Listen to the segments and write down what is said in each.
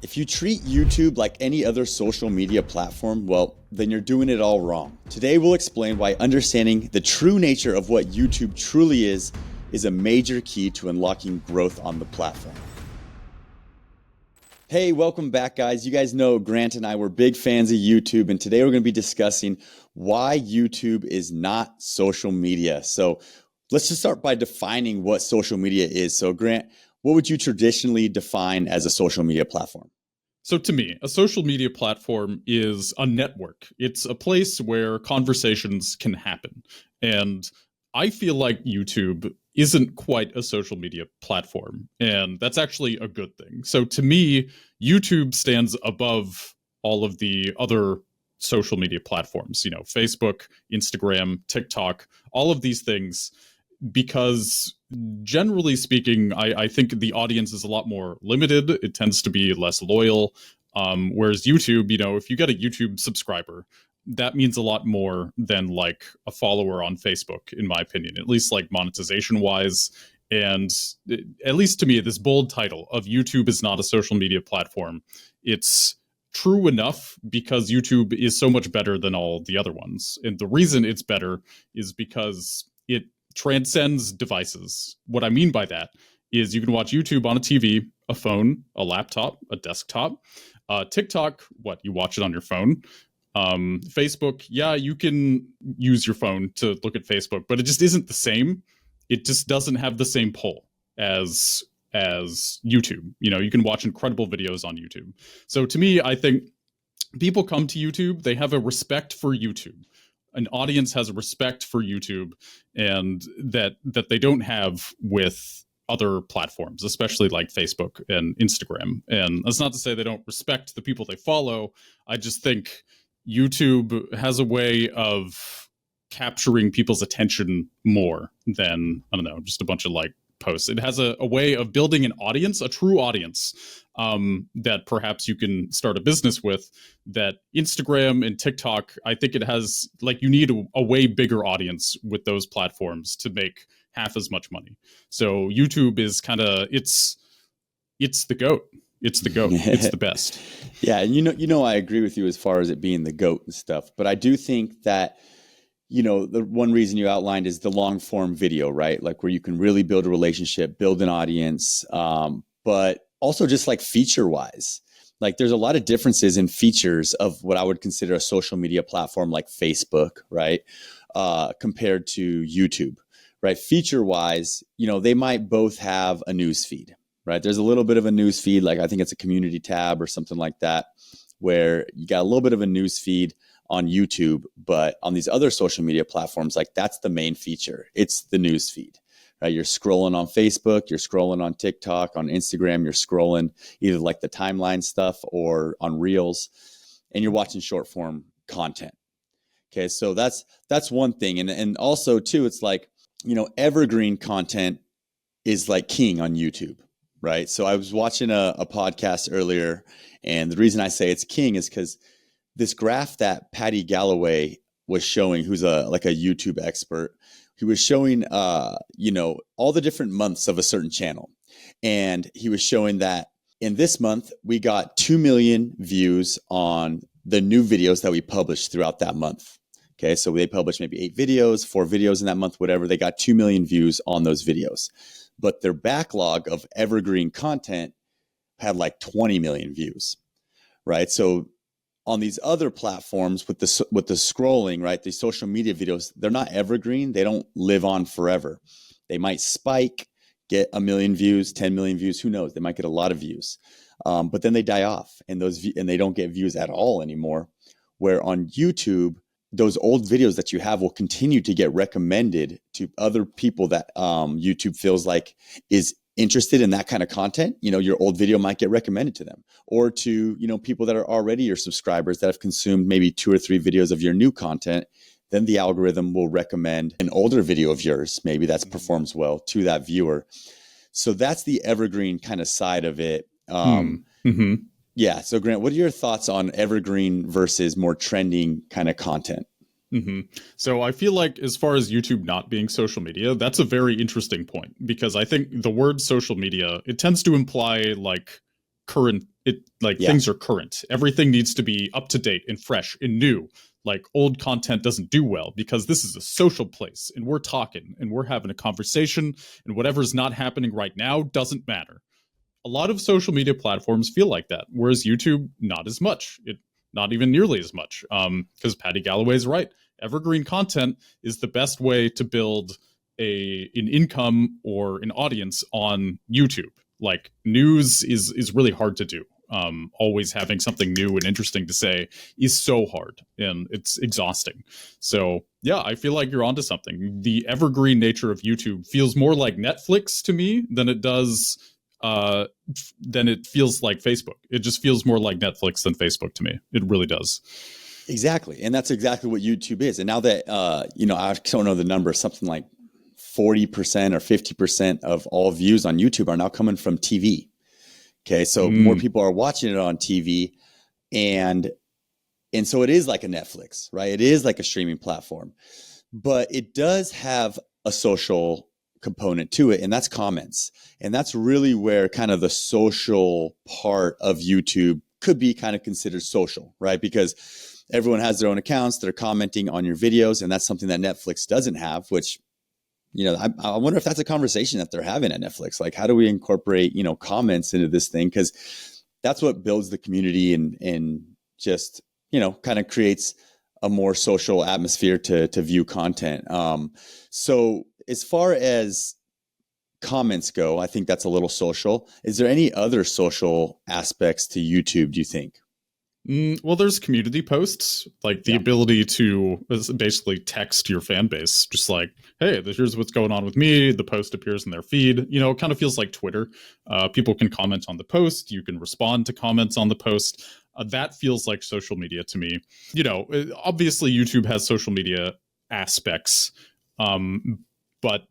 If you treat YouTube like any other social media platform, well, then you're doing it all wrong. Today, we'll explain why understanding the true nature of what YouTube truly is a major key to unlocking growth on the platform. Hey, welcome back, guys. You guys know Grant and I were big fans of YouTube, and today we're going to be discussing why YouTube is not social media. So let's just start by defining what social media is. So Grant, what would you traditionally define as a social media platform? So to me, a social media platform is a network. It's a place where conversations can happen. And I feel like YouTube isn't quite a social media platform. And that's actually a good thing. So to me, YouTube stands above all of the other social media platforms, Facebook, Instagram, TikTok, all of these things, because generally speaking, I think the audience is a lot more limited. It tends to be less loyal. Whereas YouTube, if you get a YouTube subscriber, that means a lot more than like a follower on Facebook, in my opinion, at least like monetization wise. And at least to me, this bold title of YouTube is not a social media platform, it's true enough because YouTube is so much better than all the other ones. And the reason it's better is because it transcends devices. What I mean by that is you can watch YouTube on a TV, a phone, a laptop, a desktop. TikTok, you watch it on your phone. Facebook, you can use your phone to look at Facebook, but it just isn't the same. It just doesn't have the same pull as YouTube. You can watch incredible videos on YouTube. So to me, I think people come to YouTube, they have a respect for YouTube. An audience has a respect for YouTube, and that they don't have with other platforms, especially like Facebook and Instagram. And that's not to say they don't respect the people they follow. I just think YouTube has a way of capturing people's attention more than, I don't know, just a bunch of like posts. It has a way of building an audience, a true audience, that perhaps you can start a business with, that Instagram and TikTok, I think it has, like, you need a way bigger audience with those platforms to make half as much money. So YouTube is kind of, it's the GOAT. It's the GOAT. It's the best. Yeah. And I agree with you as far as it being the GOAT and stuff, but I do think that the one reason you outlined is the long form video, right? Like where you can really build a relationship, build an audience, but also just like feature wise, like there's a lot of differences in features of what I would consider a social media platform like Facebook, right? Compared to YouTube, right? Feature wise, they might both have a news feed, right? There's a little bit of a news feed, like I think it's a community tab or something like that, where you got a little bit of a news feed on YouTube, but on these other social media platforms, like that's the main feature. It's the news feed, right? You're scrolling on Facebook, you're scrolling on TikTok, on Instagram, you're scrolling either like the timeline stuff or on Reels, and you're watching short form content. Okay, so that's one thing. And also too, it's like, evergreen content is like king on YouTube, right? So I was watching a podcast earlier, and the reason I say it's king is because this graph that Patty Galloway was showing, who's a YouTube expert, he was showing, all the different months of a certain channel. And he was showing that in this month, we got 2 million views on the new videos that we published throughout that month. Okay, so they published maybe 8 videos, 4 videos in that month, whatever. They got 2 million views on those videos. But their backlog of evergreen content had like 20 million views, right? So on these other platforms with the scrolling, right, these social media videos, they're not evergreen. They don't live on forever. They might spike, get 1 million views, 10 million views. Who knows? They might get a lot of views, but then they die off, and they don't get views at all anymore. Where on YouTube, those old videos that you have will continue to get recommended to other people that YouTube feels like is interested in that kind of content. Your old video might get recommended to them, or to, people that are already your subscribers that have consumed maybe 2 or 3 videos of your new content. Then the algorithm will recommend an older video of yours, maybe that performs well, to that viewer. So that's the evergreen kind of side of it. Yeah. So Grant, what are your thoughts on evergreen versus more trending kind of content? So I feel like, as far as YouTube not being social media, that's a very interesting point, because I think the word social media, it tends to imply like current Yeah. things are current. Everything needs to be up to date and fresh and new. Like old content doesn't do well because this is a social place and we're talking and we're having a conversation, and whatever's not happening right now doesn't matter. A lot of social media platforms feel like that, whereas YouTube, not as much. Not even nearly as much. Because Patty Galloway's right. Evergreen content is the best way to build an income or an audience on YouTube. Like news is really hard to do. Always having something new and interesting to say is so hard and it's exhausting. So yeah, I feel like you're onto something. The evergreen nature of YouTube feels more like Netflix to me than it feels like Facebook. It just feels more like Netflix than Facebook to me. It really does. Exactly. And that's exactly what YouTube is. And now that, I don't know the number, something like 40% or 50% of all views on YouTube are now coming from TV. Okay. So more people are watching it on TV, and so it is like a Netflix, right? It is like a streaming platform, but it does have a social component to it, and that's comments. And that's really where kind of the social part of YouTube could be kind of considered social, right? Because everyone has their own accounts, they're commenting on your videos, and that's something that Netflix doesn't have, which, I wonder if that's a conversation that they're having at Netflix. Like, how do we incorporate, comments into this thing? Because that's what builds the community and just, kind of creates a more social atmosphere to view content. So as far as comments go, I think that's a little social. Is there any other social aspects to YouTube, do you think? Well, there's community posts, like the ability to basically text your fan base, just like, hey, here's what's going on with me. The post appears in their feed. It kind of feels like Twitter. People can comment on the post. You can respond to comments on the post. That feels like social media to me. Obviously YouTube has social media aspects, but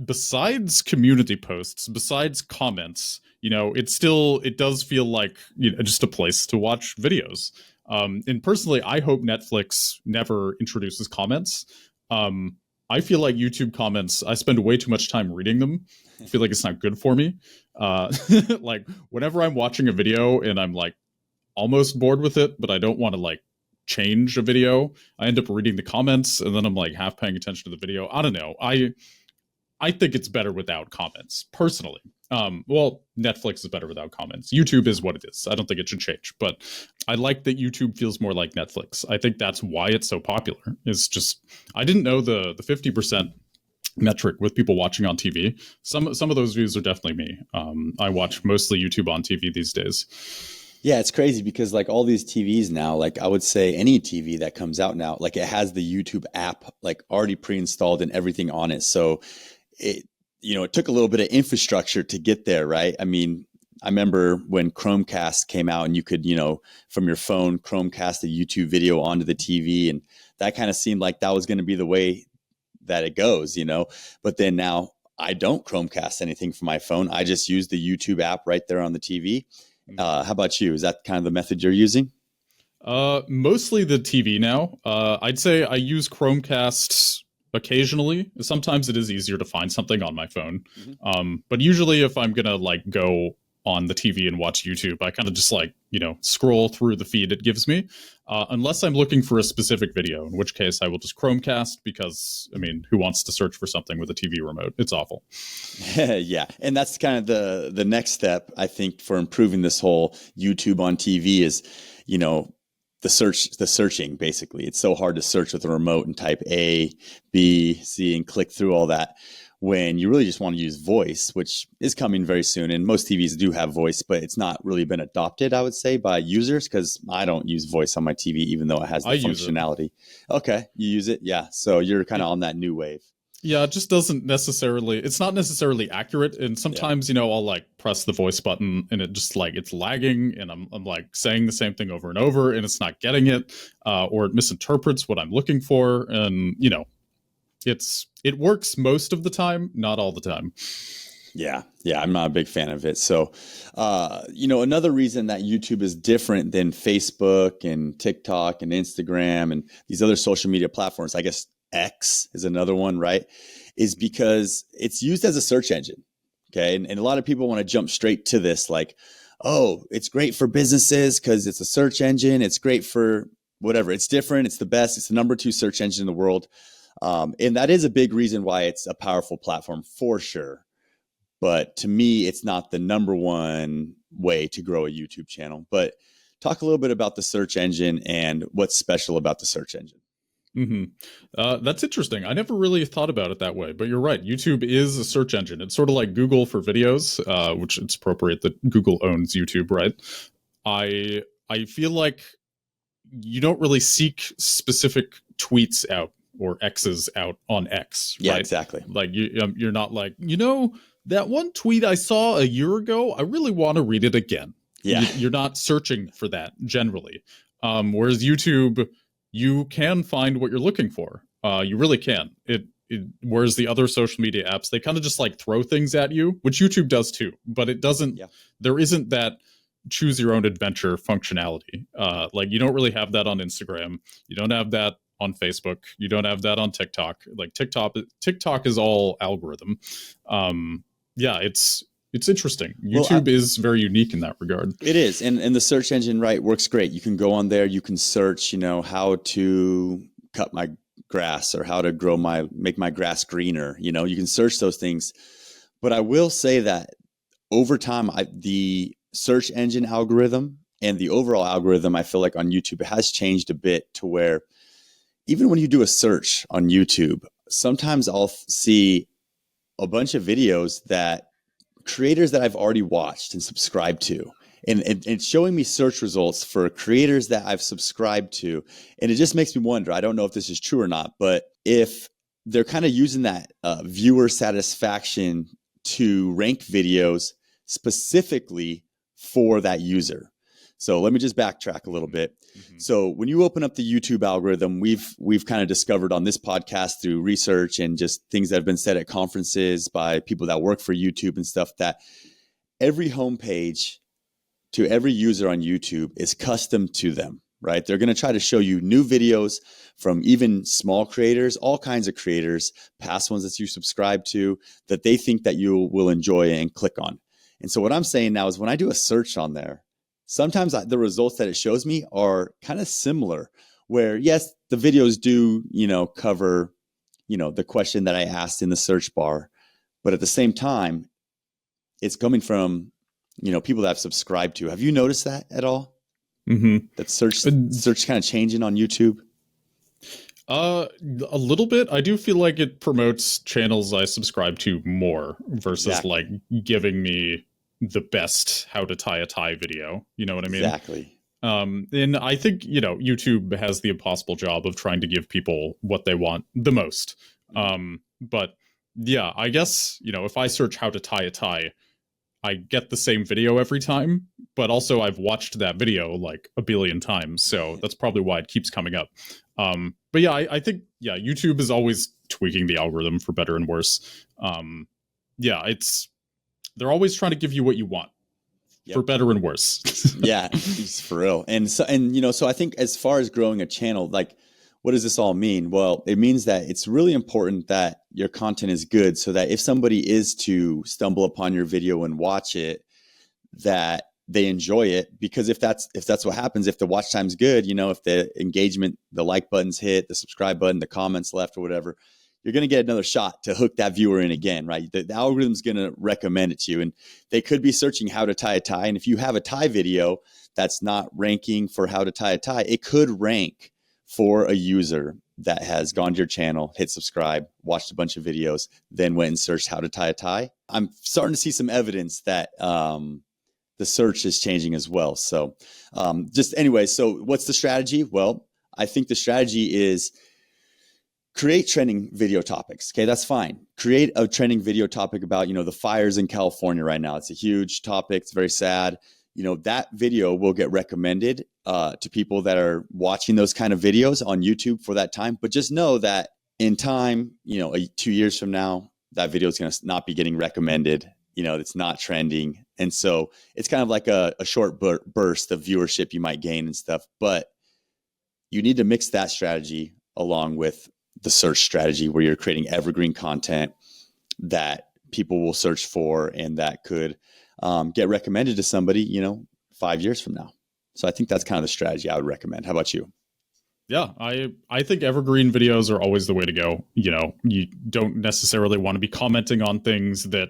besides community posts, besides comments, it does feel like just a place to watch videos. And personally, I hope Netflix never introduces comments. I feel like YouTube comments, I spend way too much time reading them. I feel like it's not good for me. Like whenever I'm watching a video and I'm like almost bored with it, but I don't want to like change a video, I end up reading the comments and then I'm like half paying attention to the video. I don't know. I think it's better without comments, personally. Well, Netflix is better without comments. YouTube is what it is. I don't think it should change, but I like that YouTube feels more like Netflix. I think that's why it's so popular. It's just, I didn't know the 50% metric with people watching on TV. Some of those views are definitely me. I watch mostly YouTube on TV these days. Yeah, it's crazy because like all these TVs now, like I would say any TV that comes out now, like it has the YouTube app like already pre-installed and everything on it. So it took a little bit of infrastructure to get there, right? I mean, I remember when Chromecast came out and you could, from your phone, Chromecast a YouTube video onto the TV. And that kind of seemed like that was going to be the way that it goes, but then now I don't Chromecast anything from my phone. I just use the YouTube app right there on the TV. How about you? Is that kind of the method you're using? Mostly the TV now. I'd say I use Chromecast occasionally. Sometimes it is easier to find something on my phone. But usually if I'm gonna like go on the TV and watch YouTube, I kind of just like, scroll through the feed it gives me. Unless I'm looking for a specific video, in which case I will just Chromecast because, I mean, who wants to search for something with a TV remote? It's awful. Yeah. And that's kind of the next step, I think, for improving this whole YouTube on TV is, the searching, basically. It's so hard to search with a remote and type A, B, C, and click through all that when you really just want to use voice, which is coming very soon. And most TVs do have voice, but it's not really been adopted, I would say, by users because I don't use voice on my TV, even though it has the functionality. Okay. You use it? Yeah. So you're kind of on that new wave. Yeah, it just doesn't necessarily, it's not necessarily accurate. And sometimes, I'll like press the voice button and it just like, it's lagging and I'm like saying the same thing over and over and it's not getting it, or it misinterprets what I'm looking for. And, it works most of the time, not all the time. Yeah. I'm not a big fan of it. So, another reason that YouTube is different than Facebook and TikTok and Instagram and these other social media platforms, I guess, X is another one, right? Is because it's used as a search engine. Okay. And a lot of people want to jump straight to this. Like, oh, it's great for businesses because it's a search engine. It's great for whatever. It's different. It's the best. It's the number 2 search engine in the world. And that is a big reason why it's a powerful platform for sure. But to me, it's not the number one way to grow a YouTube channel. But talk a little bit about the search engine and what's special about the search engine. That's interesting. I never really thought about it that way, but you're right. YouTube is a search engine. It's sort of like Google for videos, which it's appropriate that Google owns YouTube, right? I feel like you don't really seek specific tweets out or X's out on X, Yeah, right? exactly. Like you're not like, that one tweet I saw a year ago, I really want to read it again. Yeah. You're not searching for that generally. Whereas YouTube, you can find what you're looking for. You really can. Whereas the other social media apps, they kind of just like throw things at you, which YouTube does too, but it doesn't. Yeah. There isn't that choose your own adventure functionality. Like you don't really have that on Instagram. You don't have that on Facebook. You don't have that on TikTok. Like TikTok is all algorithm. Yeah, it's interesting. YouTube is very unique in that regard. It is. And the search engine, right, works great. You can go on there, you can search, how to cut my grass or how to make my grass greener. You can search those things. But I will say that over time, the search engine algorithm and the overall algorithm, I feel like on YouTube, it has changed a bit to where even when you do a search on YouTube, sometimes I'll see a bunch of videos that creators that I've already watched and subscribed to, and it's showing me search results for creators that I've subscribed to. And it just makes me wonder, I don't know if this is true or not, but if they're kind of using that viewer satisfaction to rank videos specifically for that user. So let me just backtrack a little bit. Mm-hmm. So when you open up the YouTube algorithm, we've kind of discovered on this podcast through research and just things that have been said at conferences by people that work for YouTube and stuff, that every homepage to every user on YouTube is custom to them, right? They're going to try to show you new videos from even small creators, all kinds of creators, past ones that you subscribe to that they think that you will enjoy and click on. And so what I'm saying now is when I do a search on there, sometimes the results that it shows me are kind of similar, where yes, the videos do, cover, the question that I asked in the search bar, but at the same time, it's coming from, people that I've subscribed to. Have you noticed that at all? Mm-hmm. That search kind of changing on YouTube? A little bit. I do feel like it promotes channels I subscribe to more versus like giving me the best how to tie a tie video. You know what I mean? Exactly. And I think, YouTube has the impossible job of trying to give people what they want the most. But yeah, I guess, if I search how to tie a tie, I get the same video every time, but also I've watched that video like a billion times. So that's probably why it keeps coming up. But yeah, I think, YouTube is always tweaking the algorithm for better and worse. They're always trying to give you what you want. Yep. For better and worse. Yeah, for real. And so I think as far as growing a channel, like, what does this all mean? Well, it means that it's really important that your content is good, so that if somebody is to stumble upon your video and watch it, that they enjoy it. Because if that's what happens, if the watch time's good, if the engagement, the like button's hit, the subscribe button, the comments left or whatever, you're going to get another shot to hook that viewer in again, right? The algorithm's going to recommend it to you. And they could be searching how to tie a tie. And if you have a tie video that's not ranking for how to tie a tie, it could rank for a user that has gone to your channel, hit subscribe, watched a bunch of videos, then went and searched how to tie a tie. I'm starting to see some evidence that the search is changing as well. So so what's the strategy? Well, I think the strategy is create trending video topics. Okay, that's fine. Create a trending video topic about, the fires in California right now. It's a huge topic. It's very sad. That video will get recommended to people that are watching those kind of videos on YouTube for that time. But just know that in time, 2 years from now, that video is going to not be getting recommended. It's not trending. And so it's kind of like a short burst of viewership you might gain and stuff. But you need to mix that strategy along with the search strategy, where you're creating evergreen content that people will search for and that could get recommended to somebody, 5 years from now. So I think that's kind of the strategy I would recommend. How about you? Yeah, I think evergreen videos are always the way to go. You don't necessarily want to be commenting on things that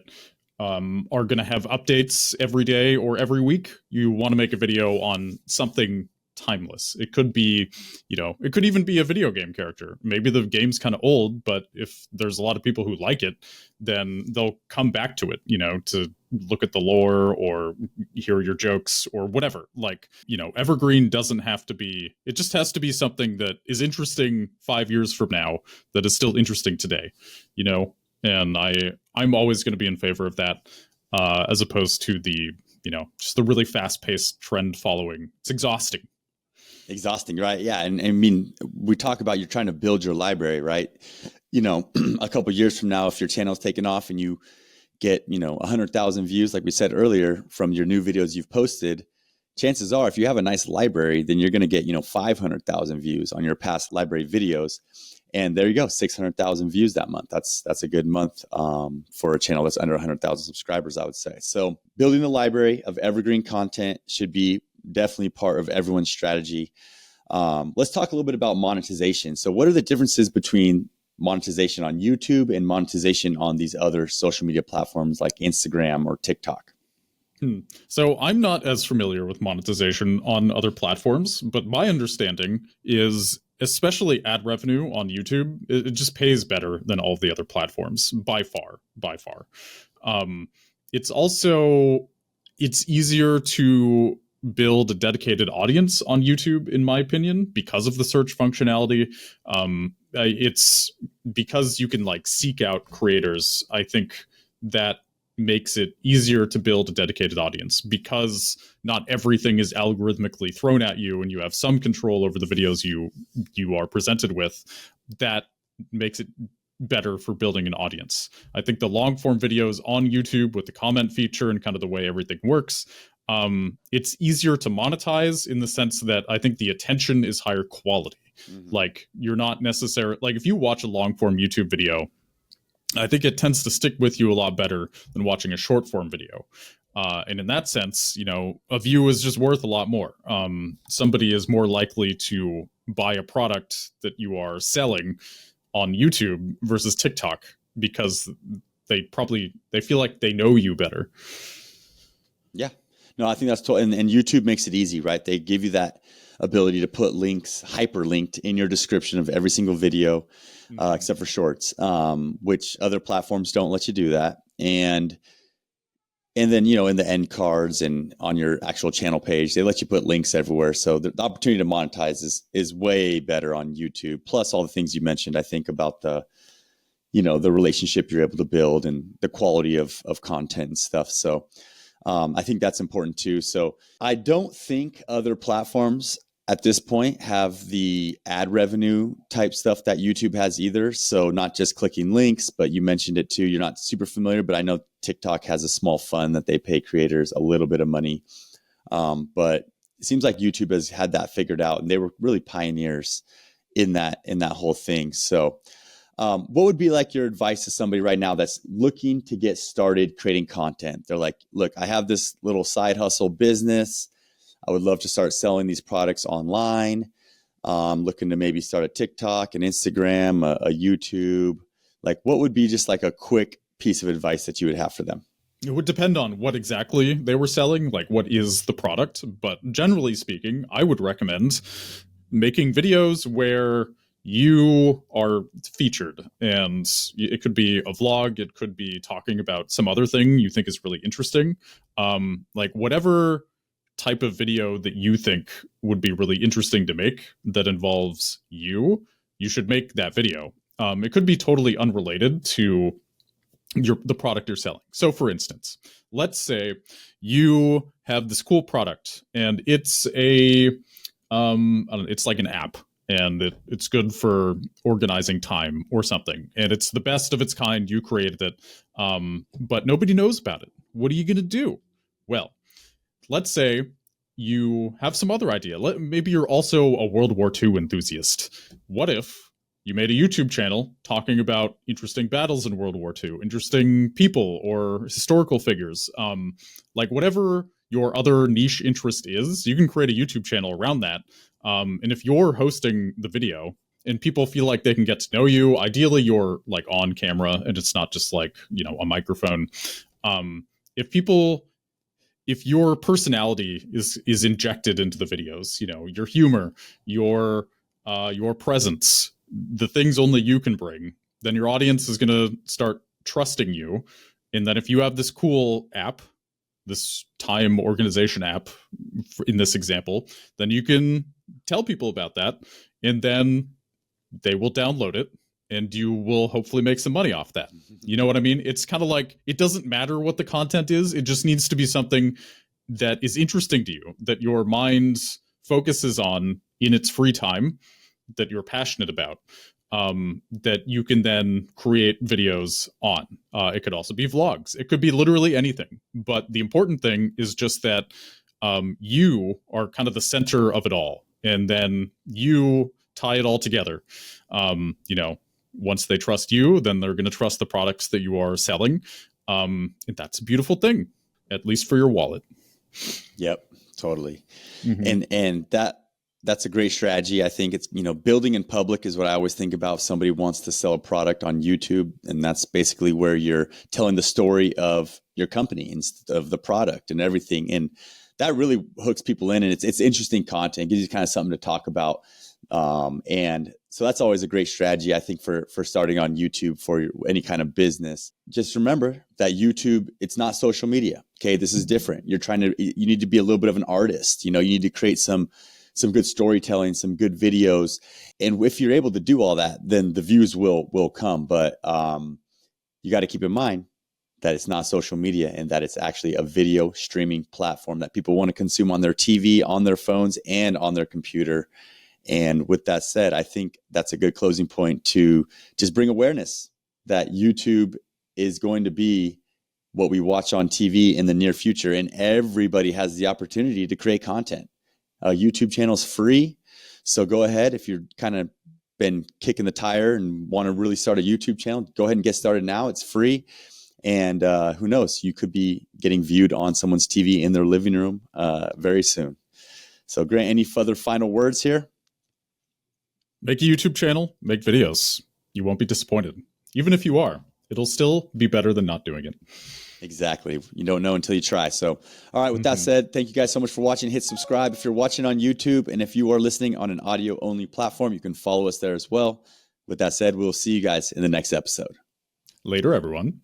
are going to have updates every day or every week. You want to make a video on something timeless. It could be, it could even be a video game character. Maybe the game's kind of old, but if there's a lot of people who like it, then they'll come back to it, to look at the lore or hear your jokes or whatever. Like, evergreen doesn't have to be, it just has to be something that is interesting 5 years from now that is still interesting today, and I'm always going to be in favor of that, as opposed to the, just the really fast paced trend following. It's exhausting. Exhausting, right? Yeah. And I mean, we talk about you're trying to build your library, right? A couple years from now, if your channel's taken off and you get, 100,000 views, like we said earlier, from your new videos you've posted, chances are if you have a nice library, then you're going to get, 500,000 views on your past library videos. And there you go, 600,000 views that month. That's a good month for a channel that's under 100,000 subscribers, I would say. So building the library of evergreen content should be definitely part of everyone's strategy. Let's talk a little bit about monetization. So what are the differences between monetization on YouTube and monetization on these other social media platforms like Instagram or TikTok? So I'm not as familiar with monetization on other platforms, but my understanding is especially ad revenue on YouTube, it just pays better than all of the other platforms by far, by far. It's also, it's easier to build a dedicated audience on YouTube, in my opinion, because of the search functionality. It's because you can like seek out creators. I think that makes it easier to build a dedicated audience because not everything is algorithmically thrown at you and you have some control over the videos you are presented with. That makes it better for building an audience. I think the long form videos on YouTube with the comment feature and kind of the way everything works, it's easier to monetize in the sense that I think the attention is higher quality. Mm-hmm. Like you're not necessarily, like if you watch a long form YouTube video, I think it tends to stick with you a lot better than watching a short form video. And in that sense, a view is just worth a lot more. Somebody is more likely to buy a product that you are selling on YouTube versus TikTok because they feel like they know you better. Yeah. No, I think that's totally, and YouTube makes it easy, right? They give you that ability to put links hyperlinked in your description of every single video, except for shorts, which other platforms don't let you do that. And then, in the end cards and on your actual channel page, they let you put links everywhere. So the opportunity to monetize is way better on YouTube. Plus all the things you mentioned, I think about the relationship you're able to build and the quality of content and stuff. So I think that's important too. So I don't think other platforms at this point have the ad revenue type stuff that YouTube has either. So not just clicking links, but you mentioned it too. You're not super familiar, but I know TikTok has a small fund that they pay creators a little bit of money. But it seems like YouTube has had that figured out, and they were really pioneers in that whole thing. So what would be like your advice to somebody right now that's looking to get started creating content? They're like, look, I have this little side hustle business. I would love to start selling these products online. Looking to maybe start a TikTok, an Instagram, a YouTube. Like, what would be just like a quick piece of advice that you would have for them? It would depend on what exactly they were selling, like what is the product. But generally speaking, I would recommend making videos where you are featured, and it could be a vlog, it could be talking about some other thing you think is really interesting. Like whatever type of video that you think would be really interesting to make that involves you should make that video. It could be totally unrelated to the product you're selling. So for instance, let's say you have this cool product and it's I don't know, it's like an app, and it's good for organizing time or something, and it's the best of its kind. You created it, but nobody knows about it. What are you going to do? Well, let's say you have some other idea. Maybe you're also a World War II enthusiast. What if You made a YouTube channel talking about interesting battles in World War II, interesting people or historical figures. Like whatever your other niche interest is, you can create a YouTube channel around that. And if you're hosting the video and people feel like they can get to know you, ideally you're like on camera and it's not just like, a microphone. Um, if people if your personality is injected into the videos, your humor, your presence, the things only you can bring, then your audience is going to start trusting you. And then if you have this cool app, this time organization app in this example, then you can tell people about that, and then they will download it and you will hopefully make some money off that. You know what I mean? It's kind of like, it doesn't matter what the content is. It just needs to be something that is interesting to you, that your mind focuses on in its free time, that you're passionate about, that you can then create videos on. It could also be vlogs. It could be literally anything. But the important thing is just that you are kind of the center of it all. And then you tie it all together. Once they trust you, then they're going to trust the products that you are selling. And that's a beautiful thing, at least for your wallet. Yep, totally. Mm-hmm. And that's a great strategy. I think it's, building in public is what I always think about if somebody wants to sell a product on YouTube. And that's basically where you're telling the story of your company instead of the product and everything. And that really hooks people in, and it's interesting content, gives you kind of something to talk about. And so that's always a great strategy, I think, for starting on YouTube for any kind of business. Just remember that YouTube, it's not social media. Okay. This is different. You need to be a little bit of an artist. You need to create some good storytelling, some good videos. And if you're able to do all that, then the views will come. But, you got to keep in mind that it's not social media, and that it's actually a video streaming platform that people want to consume on their TV, on their phones, and on their computer. And with that said, I think that's a good closing point to just bring awareness that YouTube is going to be what we watch on TV in the near future. And everybody has the opportunity to create content. YouTube channel is free. So go ahead. If you're kind of been kicking the tire and want to really start a YouTube channel, go ahead and get started now. It's free. And who knows, you could be getting viewed on someone's TV in their living room very soon. So Grant, any further final words here? Make a YouTube channel, make videos. You won't be disappointed. Even if you are, it'll still be better than not doing it. Exactly. You don't know until you try. So, all right, with that said, thank you guys so much for watching. Hit subscribe if you're watching on YouTube. And if you are listening on an audio-only platform, you can follow us there as well. With that said, we'll see you guys in the next episode. Later, everyone.